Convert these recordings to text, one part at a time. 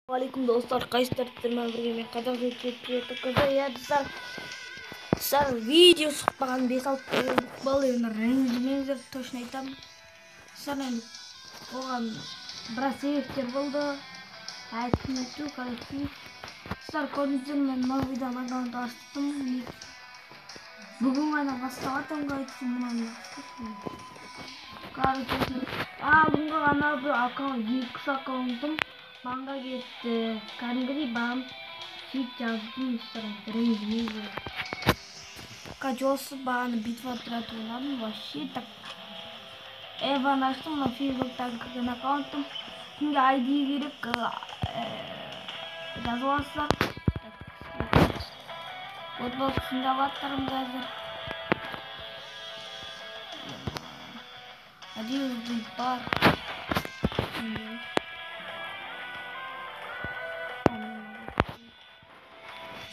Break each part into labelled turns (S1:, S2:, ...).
S1: Assalamualaikum dostlar, qaysidir tilman birga men qadoq ketib ya dostlar video chiqmagan 5-6 bola endi ranjimengizlar точно aytaman. Sizlar endi oğlan biroz sebepler bo'ldi. Aytmaytu kolektiv. Sizlar ko'rdingizlar, men Movidan akkaunt ochdim. Bugun mana boshladim qaytdim buni. Qaraysiz. Bunga ana bu akkaunt, iki akkauntum manga gitti. Kangri bam shit yazdım ranjimengizlar. Качался бан битва тратулан вообще так. Эва нашел на Facebook так на аккаунтом. Şimdi ID girip yazılırsa Roblox'un avatarım hazır. Hadi yüzde var.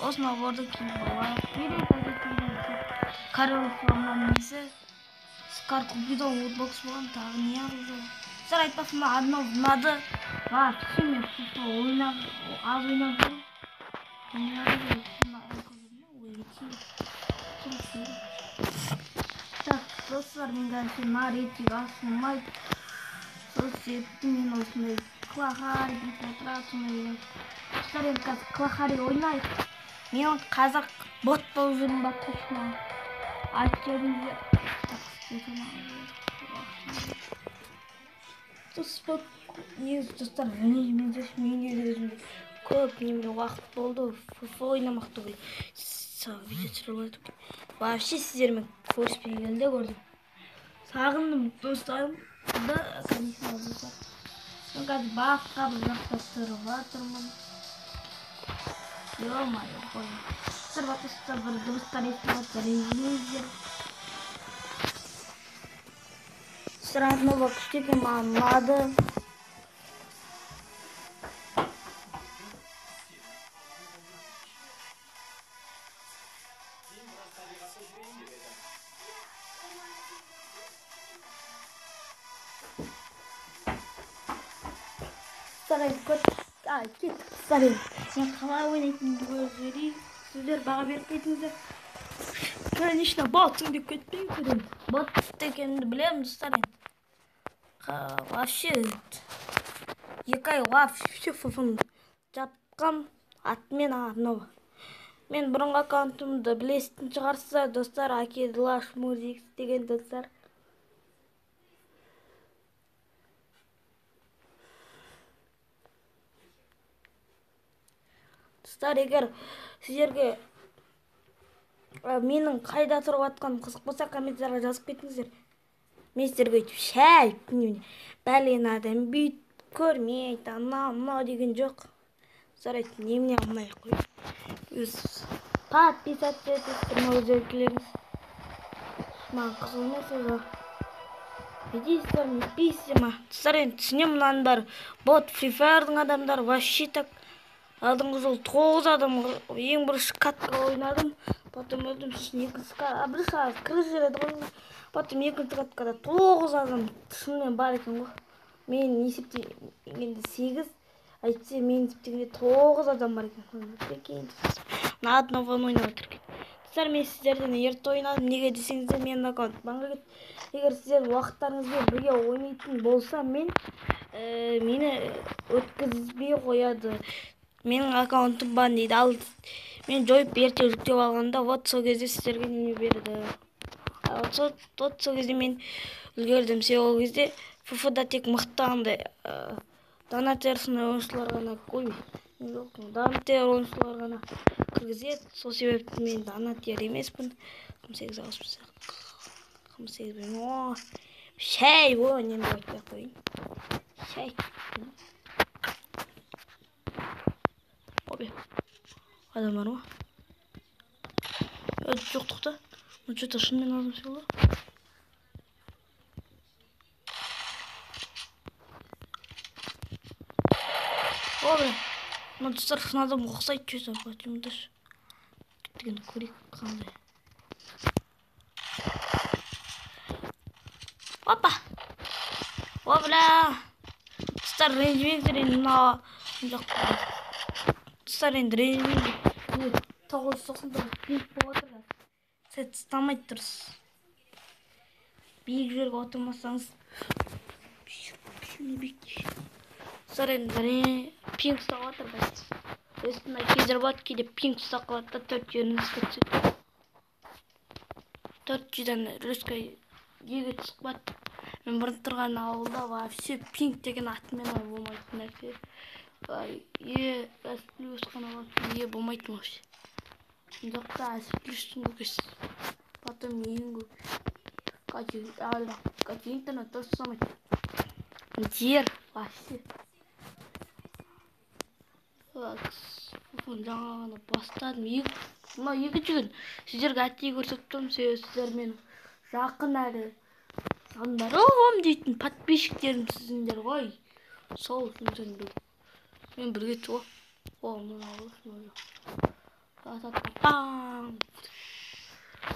S1: Osman orada kim var? Biri tabii Karol falan neyse. Скар купил Roblox falan tabii niye arıyor? Sen aytmasın adını olmadı. Var şimdi FIFA oynar az oynadı. Niye arıyor? Так, dostlar ben смотрите вас снимать. Соцсети минусный. Клахари битратратный. Старый как клахари ойнайды. Мен қазір бот болып жүрмін ба точно. Айттеріңіздер. Достар, мен өзім көп немен уақыт болды. FIFA ойнамақ түгіл. Видео түсіріп отыр. Вообще сіздермен көріспегенде көрдім. Сағындым достарым. Да, конечно, достар. Мен қазір басқа бір жақта тұрып жатырмын. Ё-моё, қойын. Сырбатыста бір дыбыстар естіп жатыр, ренжімеңіздер. Сразу вообще маған ұнады. Сарай. Мен қалай ойнайтынымды көрсетейін. Сіздер баға беріп кетіңіздер. Конечно, ботсың деп кетпеңіздер. Бот екенімді білемін, достар. Вообще екі ай вообще фыфын жапқам атмен арнау. Мен бұрынғы аккаунтымды білесін шығарса, достар, Акедылаш Музикс деген достар. Достар, егер сіздерге менің қайда тұрып атқаным қызық болса, комментарияға жазып кетіңіздер. Мен сіздерге өйтіп шәй бәлен адам бүйт көрмейді, анау деген жоқ. Достар, айтып немене алмай қой. Өз подписаться етіңіздер, өзгелеріңіз. Маған қызық емес өзі. Видейсіздер, не пейсіздер ма? Достар, енді түсінемін мынаның бәрі. Бот Free Fire'дың адамдары вообще так. Алдыңғы жол 9 адам ең бірінші катка ойнадым. Потом өтім сосын екінші катка. Бірінші кіріп жүреді ғой. Потом екінші каткада 9 адам шынымен бар екен ғой. Мен есептегенде 8. Әйтсе мен есептегенде 9 адам бар екен. Мына одного ойнап отыр екен. Достар, мен сіздерден ерте ойнадым. Неге десеңіздер, менің аккаунт банға кетті. Егер сіздер уақыттарыңызбен бірге ойнайтын болса, мені өткізбей қояды. Менің аккаунтым бан дейді. Ал мен жойып ерте жүктеп алғанда, вот сол кезде сіздерге неме берді. Вот сол кезде мен үлгердім. Ол кезде FIFA-да тек мықтағандай донатер ойыншылар ғана қой. Донатер ойыншылар ғана кіргізеді. Сол себепті мен донатер емеспін. 18 ауыспын. 18 бен. Шәй, неме айтпай қойын. Шәй. Adam var mı? Evet, çok tukta. Ну что-то шынымен lazım сюда. Ой, ну достар, надо ұқсайды что-то батюмдаш. Кеткен көрейік қандай. Опа! Опля! Достар, ренжімеңіздер, енді Жоқ. Достар енді ренжімейді. 999 пинг болып отыр. Сіз ұстамай тұрсыз. Биік жерге отырмасаңыз. Достар енді пинг ұстап отыр. Өстімай кезір болады, кейде пинг ұстап қалады да 400-ден рүске түседі. 400-ден рүске еге түсіп қалады. Мен бұрын тұрған ауылда вообще пинг деген атымен болмайтын нәрсе. Плюс қана болмайтын вообще. Жоқта плюстың көкесі. Потом ең көп. Кәте интернет дұрыс ұстамайды. Жер вообще. Жаңағыны бастадым. Мына екінші күн сіздерге әттей көрсетіп тұрмын. Сіздер менің жақын әрі сандарым дейтін подписчиктерім сіздер ғой. Сол үшін мен бірге тұр.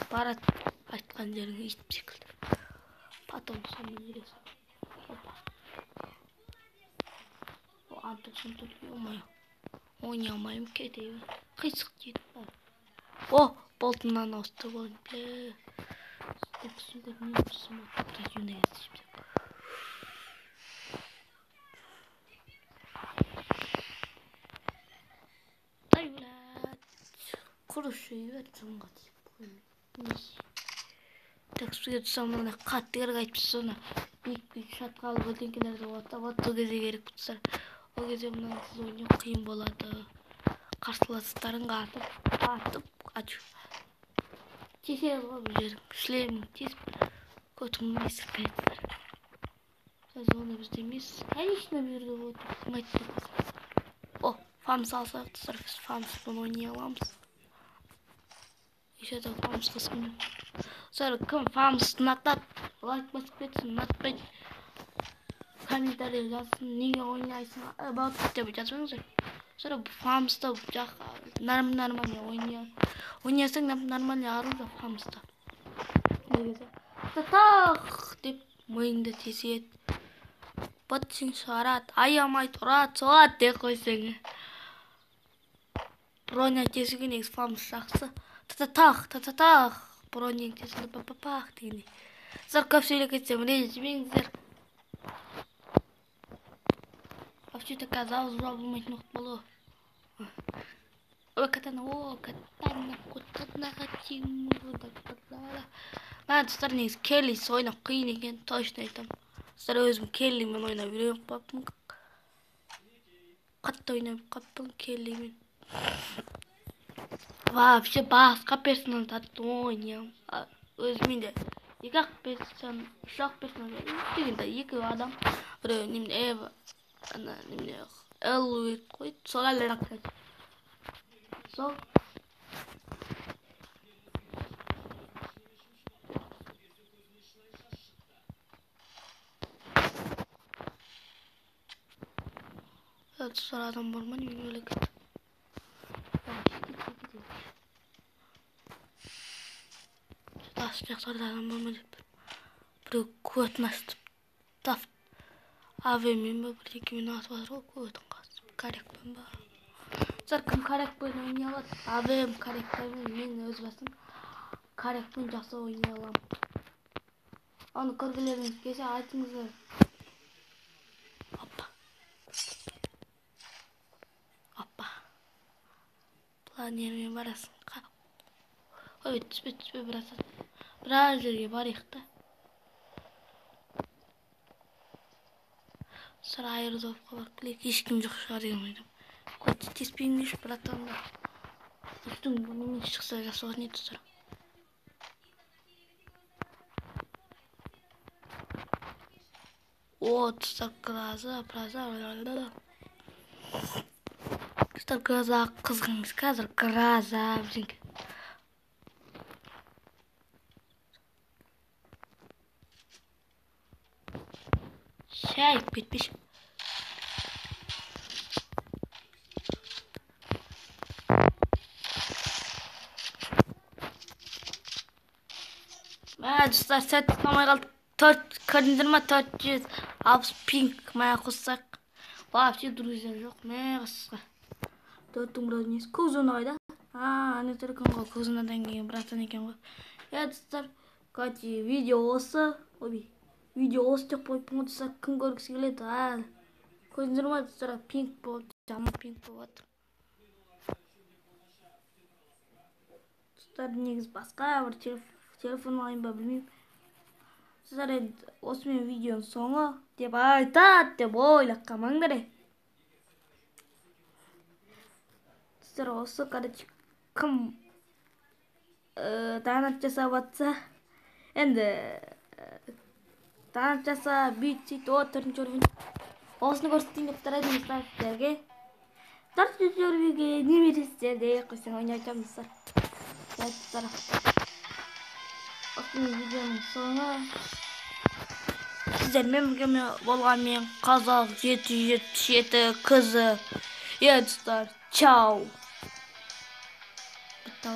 S1: Барат айтқан жеріңе итіп секілді. Потом соны ересің. Антосын түрге олмай. Ойнай алмайым кетейін. Қисық дейді. Болтымнан ауысты болын. Өксімдер мен өксім отыр. Юнай әсіпсіп. Дай, блядь. Құрышы үйердім ғады. Так, суға тұсамына қаттығырға айтпысы соны. Бейік шатқалы бөлдеңкелерді от кезде керек бұтсар. Ол кезде мұнан сіз ойнау қиын болады. Қарсыластарыңға атып қачу. Тесер ғой бұл жерің. Шлемің тесіп көтіңін есір қайтсар. Сәз оны бізде емес. Конечно, берді болды. Қымайтты қазір. Фамс алсақ тұсар. Біз фамспен ойнай аламыз. Еще да фамс қысқым. Sonra кім фамс ұнатады, лайк басып кетсін, ұнатпайды. Комментарий жазсын, неге ойнайсың, about деп жазбаңыздар. Sonra фамста нормально ойнайсың, нормально аруда фамста. Негізі. Тақ деп мойынды теседі. Бытсың шығарады, аямай тұрады, соғады деп қойсың. Броня тесігі негіз фамс жақсы. Тақ. Бронен тесілді папапақ дегенде. Сіздер көп сөйлеп кетсем, ренжімеңіздер. Вообще-то казалось, болмайтын уақыт болу. Катана, достар негіз келлис ойнап қиын екен, точно айтам. Достар өзім келлимен ойнап үйреніп қаппын. Қатты ойнап қаппын келлимен. Вообще басқа персонаждарды ойнайым. Өзіменде екі-ақ персонаж, үш-ақ персонаж дегенде екі адам. Біреу немене Эва, немене Эллуит қойды. Сол әлі рақсайды. Сол. Сол адам бар ма немене өлек. Жақсарда адам болма деп. Біреу көтін ашты. Авемен ба, бірдекемен атып атыр ғой, көтін қасып. Корекпен ба. Сәр кім корекпен ойнай алады? Авем корекпен, мен өз басым корекпен жақсы ойнай алам. Оны көргілеріңіз келсе айтыңыздар. Оппа. Планермен барасың. Ой, түспе біраз жерге барайық та. Сыр айырдопқа барып келейік. Ешкім жоқ шығар деген ойдым. Көтті теспеймеш, братандар. Үстің немен шықса жасуға не тұсыр. Тұстар граза қызғыңыз қазір граза бізіңкі. Şay bitmiş. Dostlar set tutmamaya kaldı. 4 460 ping maya kussak. Вообще друзья жоқ. Мә қысқа. Төрттің біразы несі? Көзұнай да? Ана телефонға көзұнадан кейін братан екен ғой. Достар, кәте видео осы. Видео осы деп қойыппын ғой достар. Кім көргісі келеді? Көзіңіздер ма достар? Пинк болып, жаман пинк болып жатыр. Достар, негізі басқа бір телефон алайын ба білмеймін. Сіздер осымен видеоның соңы деп айтады деп ойлап қалмаңдар. Сіздер осы короче кім донат жасап жатса, енді донат жаса, бүйт сөйт, 4-ші уровень. Осыны көрсетейін деп тұрады достар сіздерге. 4-ші уровеньге не бересіздер деп қойсаң ойнап жатамын достар. Достар, осымен видеоның соңы. Сіздермен бірге болғанмен қазақ 777 қызы. Достар, чау. Bitti.